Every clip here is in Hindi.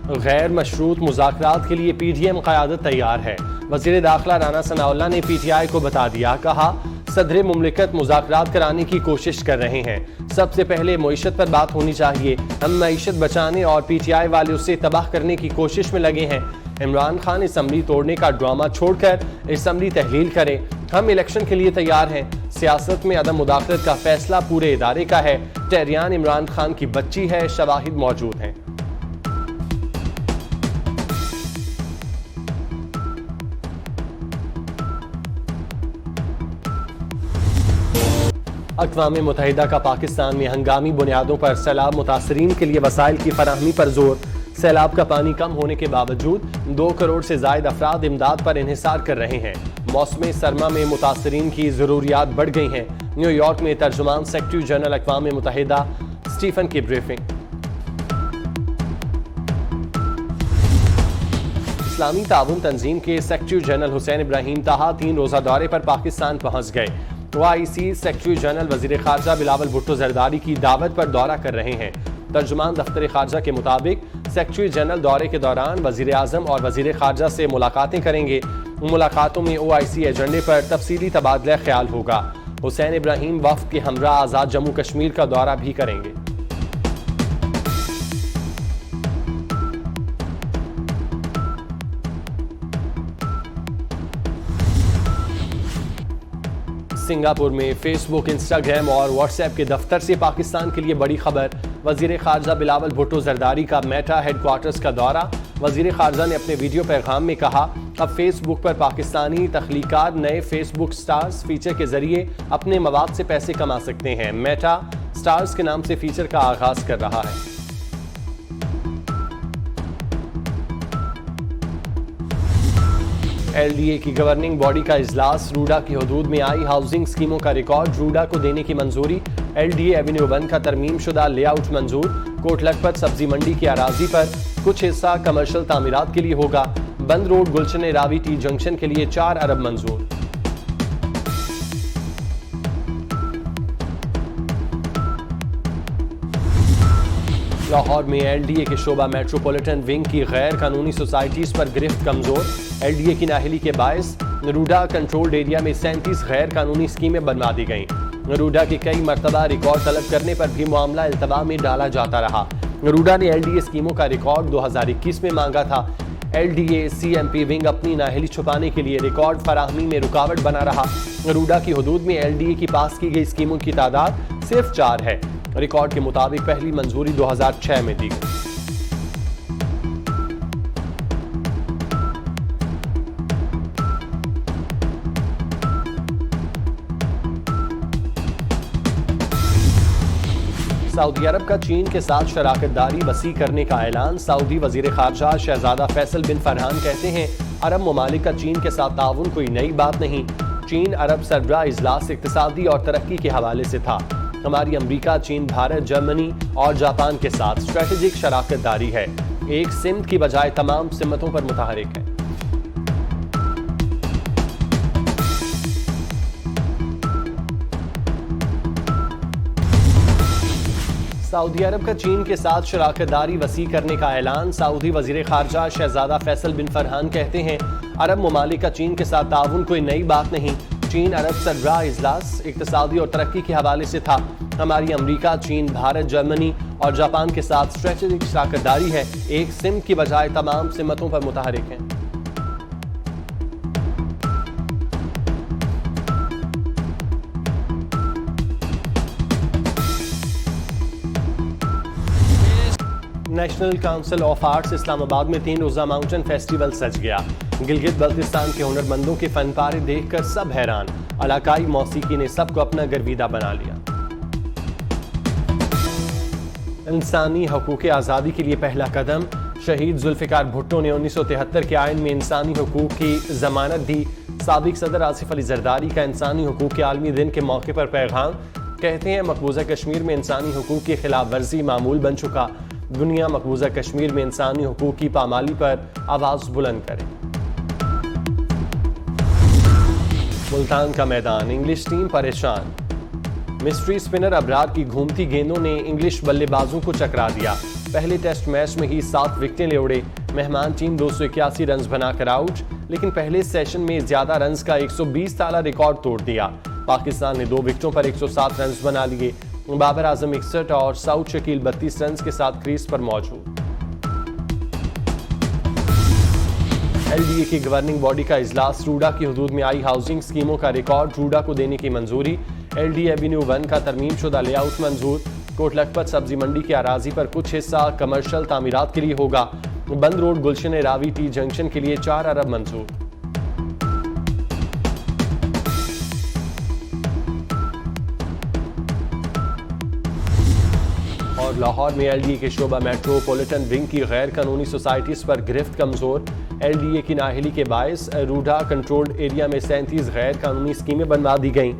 गैर मशरूत मुज़ाकरात के लिए PDM क़यादत तैयार है। वज़ीर दाखिला राना सनाउल्लाह ने PTI को बता दिया, कहा सदर मुमलिकत मुज़ाकरात कराने की कोशिश कर रहे हैं। सबसे पहले मईशत पर बात होनी चाहिए। हम मईशत बचाने और PTI वाले उसे तबाह करने की कोशिश में लगे हैं। इमरान खान असम्बली तोड़ने का ड्रामा छोड़कर असम्बली तहलील करें। हम इलेक्शन के लिए तैयार हैं। सियासत में अदम मुदाखलत का फैसला पूरे इदारे का है। टेहरियान इमरान खान की बच्ची है, शवाहिद मौजूद हैं। अक़वाम मुत्तहिदा का पाकिस्तान में हंगामी बुनियादों पर सैलाब मुतासरीन के लिए वसाइल की फराहमी पर जोर। सैलाब का पानी कम होने के बावजूद 2 करोड़ से जायद अफराद इमदाद पर इन्हिसार कर रहे हैं। मौसम सरमा में मुतासरीन की ज़रूरियात बढ़ गई हैं। न्यूयॉर्क में तर्जुमान सेक्रेटरी जनरल अक़वाम मुत्तहिदा स्टीफन की ब्रीफिंग। इस्लामी ताउन तंजीम के सेक्रेटरी जनरल हुसैन इब्राहिम ताहा 3 रोज़ा दौरे पर पाकिस्तान पहुँच गए। OIC सेक्रेटरी जनरल वज़ीर ख़ारजा बिलावल भुट्टो ज़रदारी की दावत पर दौरा कर रहे हैं। तर्जुमान दफ्तर ख़ारजा के मुताबिक सेक्रेटरी जनरल दौरे के दौरान वज़ीर आज़म और वज़ीर ख़ारजा से मुलाकातें करेंगे। मुलाकातों में OIC एजेंडे पर तफसीली तबादला ख्याल होगा। हुसैन इब्राहिम वफ़द के हमरा आज़ाद जम्मू कश्मीर का दौरा भी करेंगे। सिंगापुर में फेसबुक, इंस्टाग्राम और व्हाट्सएप के दफ्तर से पाकिस्तान के लिए बड़ी खबर। वज़ीर ख़ारजा बिलावल भुट्टो ज़रदारी का मेटा हेडक्वार्टर्स का दौरा। वज़ीर ख़ारजा ने अपने वीडियो पैगाम में कहा, अब फेसबुक पर पाकिस्तानी तख्लीकात नए फेसबुक स्टार्स फीचर के जरिए अपने मवाद से पैसे कमा सकते हैं। मेटा स्टार्स के नाम से फीचर का आगाज कर रहा है। LDA की गवर्निंग बॉडी का इजलास। रूडा की हदूद में आई हाउसिंग स्कीमों का रिकॉर्ड रूडा को देने की मंजूरी। LDA एवेन्यू 1 का तरमीम शुदा लेआउट मंजूर। कोट लखपत सब्जी मंडी की अराजी पर कुछ हिस्सा कमर्शियल तामीरात के लिए होगा। बंद रोड गुलशन रावी टी जंक्शन के लिए 4 अरब मंजूर। लाहौर में LDA के शोबा मेट्रोपॉलिटन विंग की गैर कानूनी सोसाइटीज पर गिरफ्त कमजोर। LDA की नाहली के बायस रूडा कंट्रोल्ड एरिया में 37 गैर कानूनी स्कीमें बनवा दी गईं। रूडा के कई मरतबा रिकॉर्ड तलब करने पर भी मामला इल्तवा में डाला जाता रहा। रूडा ने LDA स्कीमों का रिकॉर्ड 2021 में मांगा था। LDA CMP विंग अपनी नाहली छुपाने के लिए रिकॉर्ड फराहमी में रुकावट बना रहा। रूडा की हदूद में LDA की पास की गई स्कीमों की तादाद सिर्फ 4 है। रिकॉर्ड के मुताबिक पहली मंजूरी 2006 में दी गई। सऊदी अरब का चीन के साथ शराकतदारी वसी करने का ऐलान। सऊदी वजीर खारजा शहजादा फैसल बिन फरहान कहते हैं, अरब ममालिक का चीन के साथ ताउन कोई नई बात नहीं। चीन अरब सरबराह इजलास इक्तिसादी और तरक्की के हवाले से था। हमारी अमरीका, चीन, भारत, जर्मनी और जापान के साथ स्ट्रेटेजिक शराकतदारी है। एक सिमत की बजाय तमाम सिमतों पर मुतहरिक है। सऊदी अरब का चीन के साथ शराकतदारी वसी करने का ऐलान। सऊदी वजीर खारजा शहजादा फैसल बिन फरहान कहते हैं, अरब ममालिक का चीन के साथ ताउन कोई नई बात नहीं। चीन अरब सरबराह इजलास इक्तिसादी और तरक्की के हवाले से था। हमारी अमरीका, चीन, भारत, जर्मनी और जापान के साथ स्ट्रेटेजिक शराकतदारी है। एक सिम की बजाय तमाम सिमतों पर मुतहरिक है। National council of arts Islamabad में 3 रोज़ा माउंटेन फेस्टिवल सज गया। गिलगित बल्तिस्तान के हुनरमंदों के फनपारे देखकर सब हैरान। इलाकाई मौसीकी ने सबको अपना गर्विदा बना लिया। इंसानी हकूक़ आज़ादी के लिए पहला कदम। शहीद जुल्फ़िकार भुट्टो ने 1973 के आइन में इंसानी हकूक़ की जमानत दी। साबिक़ सदर आसिफ अली जरदारी का इंसानी हकूक़ के आलमी दिन के मौके पर पैगाम। कहते हैं, मकबूजा कश्मीर में इंसानी हकूक़ की खिलाफ वर्जी मामूल बन चुका। दुनिया मकबूजा कश्मीर में इंसानी हकूक़ की पामाली पर आवाज़ बुलंद करे। मुल्तान का मैदान, इंग्लिश टीम परेशान। मिस्ट्री स्पिनर अबरार की घूमती गेंदों ने इंग्लिश बल्लेबाजों को चकरा दिया। पहले टेस्ट मैच में ही 7 विकेटें ले उड़े। मेहमान टीम 281 रन बनाकर आउट, लेकिन पहले सेशन में ज्यादा रन का 120 ताला रिकॉर्ड तोड़ दिया। पाकिस्तान ने 2 विकेटों पर 107 रन बना लिए। बाबर आजम 61 और सऊद शकील 32 रन के साथ क्रीज पर मौजूद। एलडीए की गवर्निंग बॉडी का इजलास, रूडा की हदूद में आई हाउसिंग स्कीमों का रिकॉर्ड रूडा को देने की मंजूरी। एलडीए एवेन्यू 1 का तरमीम शुदा लेआउट मंजूर। कोट लखपत सब्जी मंडी के अराजी पर कुछ हिस्सा कमर्शियल तामीरात के लिए होगा। बंद रोड गुलशन रावी टी जंक्शन के लिए 4 अरब मंजूर। और लाहौर में एलडीए के शोबा मेट्रोपॉलिटन विंग की गैर कानूनी सोसाइटीज पर गिरफ्त कमजोर। एलडीए की नाअहली के बायस रूडा कंट्रोल्ड एरिया में 37 गैर कानूनी स्कीमें बनवा दी गईं।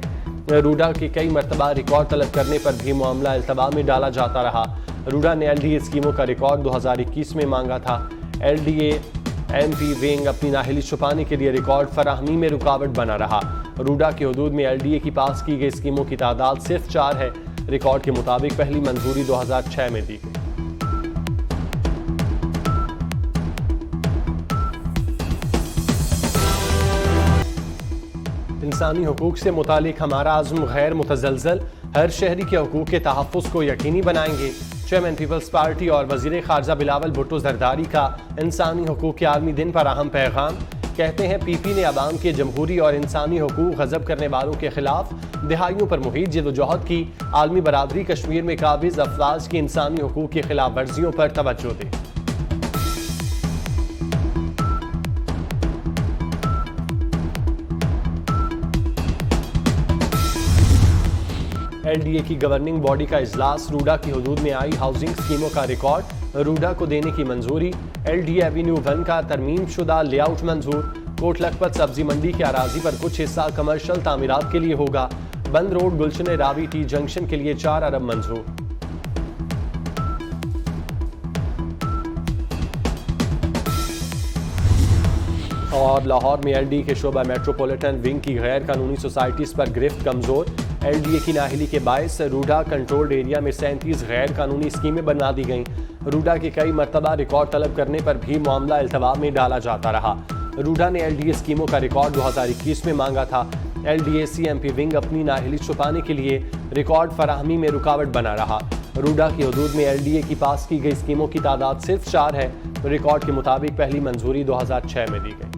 रूडा के कई मरतबा रिकॉर्ड तलब करने पर भी मामला अल्तवा में डाला जाता रहा। रूडा ने एलडीए स्कीमों का रिकॉर्ड 2021 में मांगा था। एलडीए एमपी विंग अपनी नाअहली छुपाने के लिए रिकॉर्ड फराहमी में रुकावट बना रहा। रूडा की हदूद में एलडीए की पास की गई स्कीमों की तादाद सिर्फ 4 है। रिकॉर्ड के मुताबिक पहली मंजूरी 2006 में दी गई। इंसानी हुकूक से मुतालिक हमारा आज़म गैर मुतज़लज़ल, हर शहरी के हुकूक के तहफ़्फ़ुज़ को यकीनी बनाएंगे। चेयरमैन पीपल्स पार्टी और वज़ीर ख़ारजा बिलावल भुट्टो ज़रदारी का इंसानी हुकूक के आलमी दिन पर अहम पैगाम। कहते हैं पीपी ने अवाम के जमहूरी और इंसानी हुकूक गज़ब करने वालों के खिलाफ दिहाइयों पर मुहित जदोजहद की। आलमी बरादरी कश्मीर में काबिज़ अफवाज की इंसानी हुकूक की खिलाफ वर्जियों पर तवज्जो दे। एलडीए की गवर्निंग बॉडी का इजलास, रूडा की हदूद में आई हाउसिंग स्कीमों का रिकॉर्ड रूडा को देने की मंजूरी। एलडीए एवेन्यू 1 का तरमीम शुदा लेआउट मंजूर। कोट लखपत सब्जी मंडी के अराजी पर कुछ हिस्सा कमर्शियल तामीरात के लिए होगा। बंद रोड गुलशन रावी टी जंक्शन के लिए 4 अरब मंजूर। और लाहौर में एलडीए के शोबा मेट्रोपॉलिटन विंग की गैर कानूनी सोसाइटीज पर गिरफ्त कमजोर। एलडीए की नाअहली के बायस रूडा कंट्रोल्ड एरिया में 37 गैर कानूनी स्कीमें बनवा दी गईं। रूडा के कई मरतबा रिकॉर्ड तलब करने पर भी मामला अल्तवा में डाला जाता रहा। रूडा ने एलडीए स्कीमों का रिकॉर्ड 2021 में मांगा था। एलडीए सीएमपी विंग अपनी नाअहली छुपाने के लिए रिकॉर्ड फराहमी में रुकावट बना रहा। रूडा की हदूद में एलडीए की पास की गई स्कीमों की तादाद सिर्फ 4 है। रिकॉर्ड के मुताबिक पहली मंजूरी 2006 में दी गई।